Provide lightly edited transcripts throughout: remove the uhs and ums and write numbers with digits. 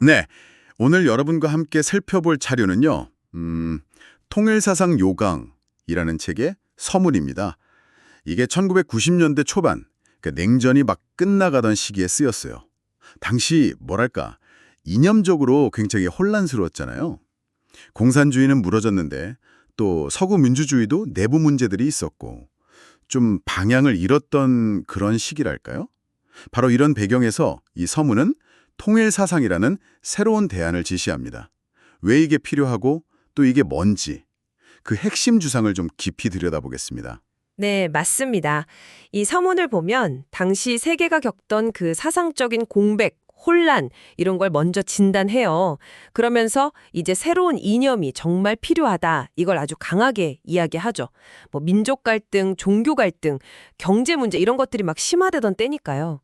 네, 오늘 여러분과 함께 살펴볼 자료는요. 통일사상 요강이라는 책의 서문입니다. 이게 1990년대 초반, 냉전이 막 끝나가던 시기에 쓰였어요. 당시 뭐랄까, 이념적으로 굉장히 혼란스러웠잖아요. 공산주의는 무너졌는데 또 서구 민주주의도 내부 문제들이 있었고 좀 방향을 잃었던 그런 시기랄까요? 바로 이런 배경에서 이 서문은 통일사상이라는 새로운 대안을 제시합니다. 왜 이게 필요하고 또 이게 뭔지 그 핵심 주장을 좀 깊이 들여다보겠습니다. 네, 맞습니다. 이 서문을 보면 당시 세계가 겪던 그 사상적인 공백, 혼란 이런 걸 먼저 진단해요. 그러면서 이제 새로운 이념이 정말 필요하다. 이걸 아주 강하게 이야기하죠. 뭐 민족 갈등, 종교 갈등, 경제 문제 이런 것들이 막 심화되던 때니까요.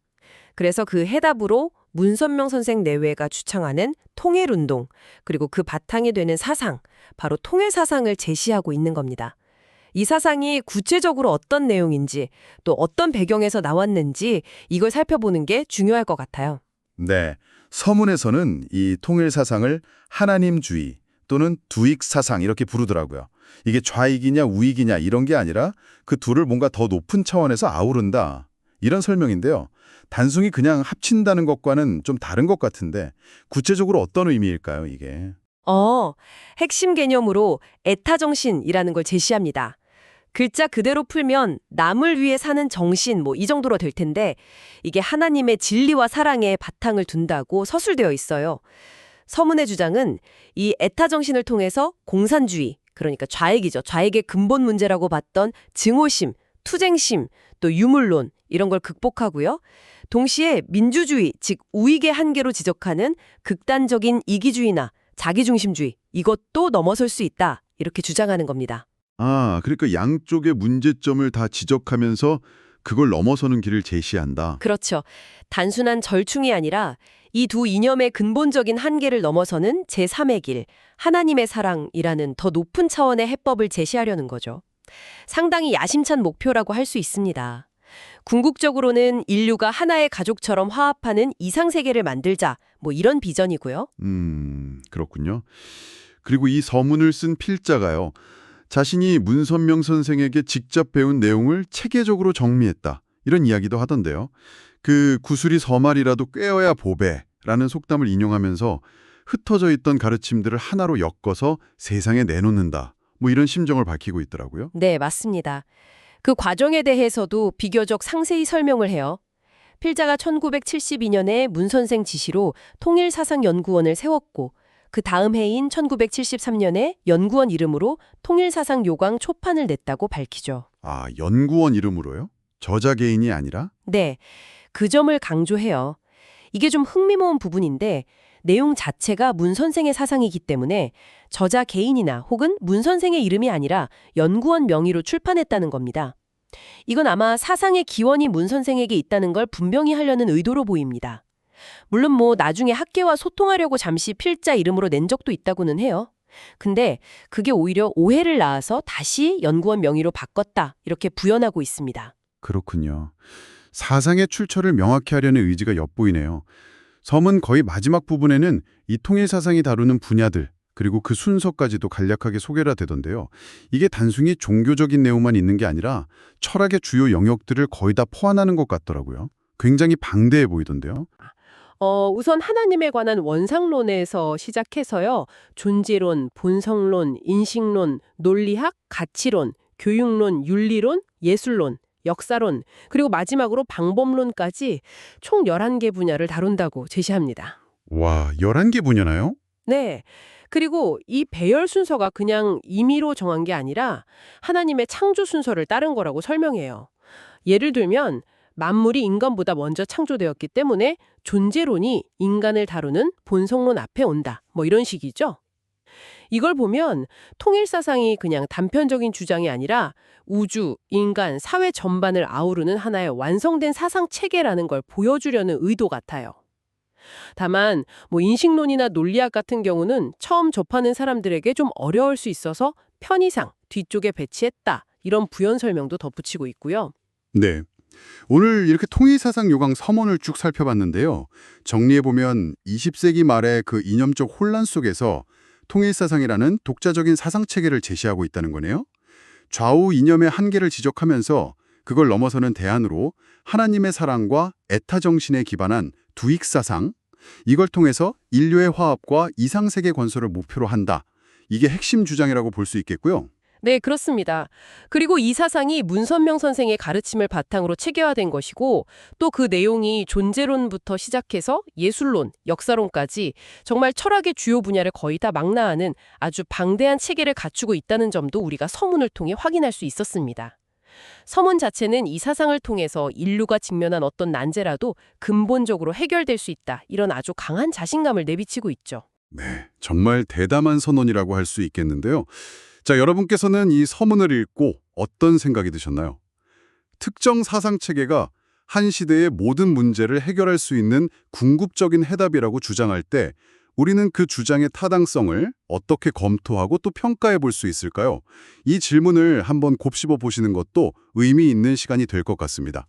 그래서 그 해답으로 문선명 선생 내외가 주창하는 통일운동, 그리고 그 바탕이 되는 사상, 바로 통일사상을 제시하고 있는 겁니다. 이 사상이 구체적으로 어떤 내용인지, 또 어떤 배경에서 나왔는지 이걸 살펴보는 게 중요할 것 같아요. 네, 서문에서는 이 통일사상을 하나님주의 또는 두익사상 이렇게 부르더라고요. 이게 좌익이냐 우익이냐 이런 게 아니라 그 둘을 뭔가 더 높은 차원에서 아우른다. 이런 설명인데요. 단순히 그냥 합친다는 것과는 좀 다른 것 같은데 구체적으로 어떤 의미일까요, 이게? 핵심 개념으로 애타정신이라는 걸 제시합니다. 글자 그대로 풀면 남을 위해 사는 정신 뭐 이 정도로 될 텐데 이게 하나님의 진리와 사랑에 바탕을 둔다고 서술되어 있어요. 서문의 주장은 이 애타정신을 통해서 공산주의, 그러니까 좌익이죠. 좌익의 근본 문제라고 봤던 증오심, 투쟁심, 또 유물론 이런 걸 극복하고요. 동시에 민주주의, 즉 우익의 한계로 지적하는 극단적인 이기주의나 자기중심주의 이것도 넘어설 수 있다. 이렇게 주장하는 겁니다. 아, 그러니까 양쪽의 문제점을 다 지적하면서 그걸 넘어서는 길을 제시한다. 그렇죠. 단순한 절충이 아니라 이 두 이념의 근본적인 한계를 넘어서는 제3의 길, 하나님의 사랑이라는 더 높은 차원의 해법을 제시하려는 거죠. 상당히 야심찬 목표라고 할 수 있습니다. 궁극적으로는 인류가 하나의 가족처럼 화합하는 이상세계를 만들자, 뭐 이런 비전이고요. 그렇군요. 그리고 이 서문을 쓴 필자가요. 자신이 문선명 선생에게 직접 배운 내용을 체계적으로 정리했다. 이런 이야기도 하던데요. 그 구슬이 서말이라도 꿰어야 보배라는 속담을 인용하면서 흩어져 있던 가르침들을 하나로 엮어서 세상에 내놓는다. 뭐 이런 심정을 밝히고 있더라고요. 네, 맞습니다. 그 과정에 대해서도 비교적 상세히 설명을 해요. 필자가 1972년에 문 선생 지시로 통일사상연구원을 세웠고 그 다음 해인 1973년에 연구원 이름으로 통일사상요강 초판을 냈다고 밝히죠. 아, 연구원 이름으로요? 저자 개인이 아니라? 네, 그 점을 강조해요. 이게 좀 흥미로운 부분인데 내용 자체가 문 선생의 사상이기 때문에 저자 개인이나 혹은 문 선생의 이름이 아니라 연구원 명의로 출판했다는 겁니다. 이건 아마 사상의 기원이 문 선생에게 있다는 걸 분명히 하려는 의도로 보입니다. 물론 뭐 나중에 학계와 소통하려고 잠시 필자 이름으로 낸 적도 있다고는 해요. 근데 그게 오히려 오해를 낳아서 다시 연구원 명의로 바꿨다 이렇게 부연하고 있습니다. 그렇군요. 사상의 출처를 명확히 하려는 의지가 엿보이네요. 서문 거의 마지막 부분에는 이 통일사상이 다루는 분야들 그리고 그 순서까지도 간략하게 소개가 되던데요. 이게 단순히 종교적인 내용만 있는 게 아니라 철학의 주요 영역들을 거의 다 포함하는 것 같더라고요. 굉장히 방대해 보이던데요. 우선 하나님에 관한 원상론에서 시작해서요. 존재론, 본성론, 인식론, 논리학, 가치론, 교육론, 윤리론, 예술론, 역사론, 그리고 마지막으로 방법론까지 총 11개 분야를 다룬다고 제시합니다. 와, 11개 분야나요? 네. 그리고 이 배열 순서가 그냥 임의로 정한 게 아니라 하나님의 창조 순서를 따른 거라고 설명해요. 예를 들면 만물이 인간보다 먼저 창조되었기 때문에 존재론이 인간을 다루는 본성론 앞에 온다. 뭐 이런 식이죠. 이걸 보면 통일사상이 그냥 단편적인 주장이 아니라 우주, 인간, 사회 전반을 아우르는 하나의 완성된 사상 체계라는 걸 보여주려는 의도 같아요. 다만 뭐 인식론이나 논리학 같은 경우는 처음 접하는 사람들에게 좀 어려울 수 있어서 편의상 뒤쪽에 배치했다. 이런 부연 설명도 덧붙이고 있고요. 네. 오늘 이렇게 통일사상 요강 서문을 쭉 살펴봤는데요. 정리해보면 20세기 말의 그 이념적 혼란 속에서 통일사상이라는 독자적인 사상체계를 제시하고 있다는 거네요. 좌우 이념의 한계를 지적하면서 그걸 넘어서는 대안으로 하나님의 사랑과 애타 정신에 기반한 두익사상, 이걸 통해서 인류의 화합과 이상세계 건설을 목표로 한다. 이게 핵심 주장이라고 볼 수 있겠고요. 네, 그렇습니다. 그리고 이 사상이 문선명 선생의 가르침을 바탕으로 체계화된 것이고 또 그 내용이 존재론부터 시작해서 예술론, 역사론까지 정말 철학의 주요 분야를 거의 다 망라하는 아주 방대한 체계를 갖추고 있다는 점도 우리가 서문을 통해 확인할 수 있었습니다. 서문 자체는 이 사상을 통해서 인류가 직면한 어떤 난제라도 근본적으로 해결될 수 있다. 이런 아주 강한 자신감을 내비치고 있죠. 네, 정말 대담한 선언이라고 할 수 있겠는데요. 자, 여러분께서는 이 서문을 읽고 어떤 생각이 드셨나요? 특정 사상체계가 한 시대의 모든 문제를 해결할 수 있는 궁극적인 해답이라고 주장할 때 우리는 그 주장의 타당성을 어떻게 검토하고 또 평가해 볼 수 있을까요? 이 질문을 한번 곱씹어 보시는 것도 의미 있는 시간이 될 것 같습니다.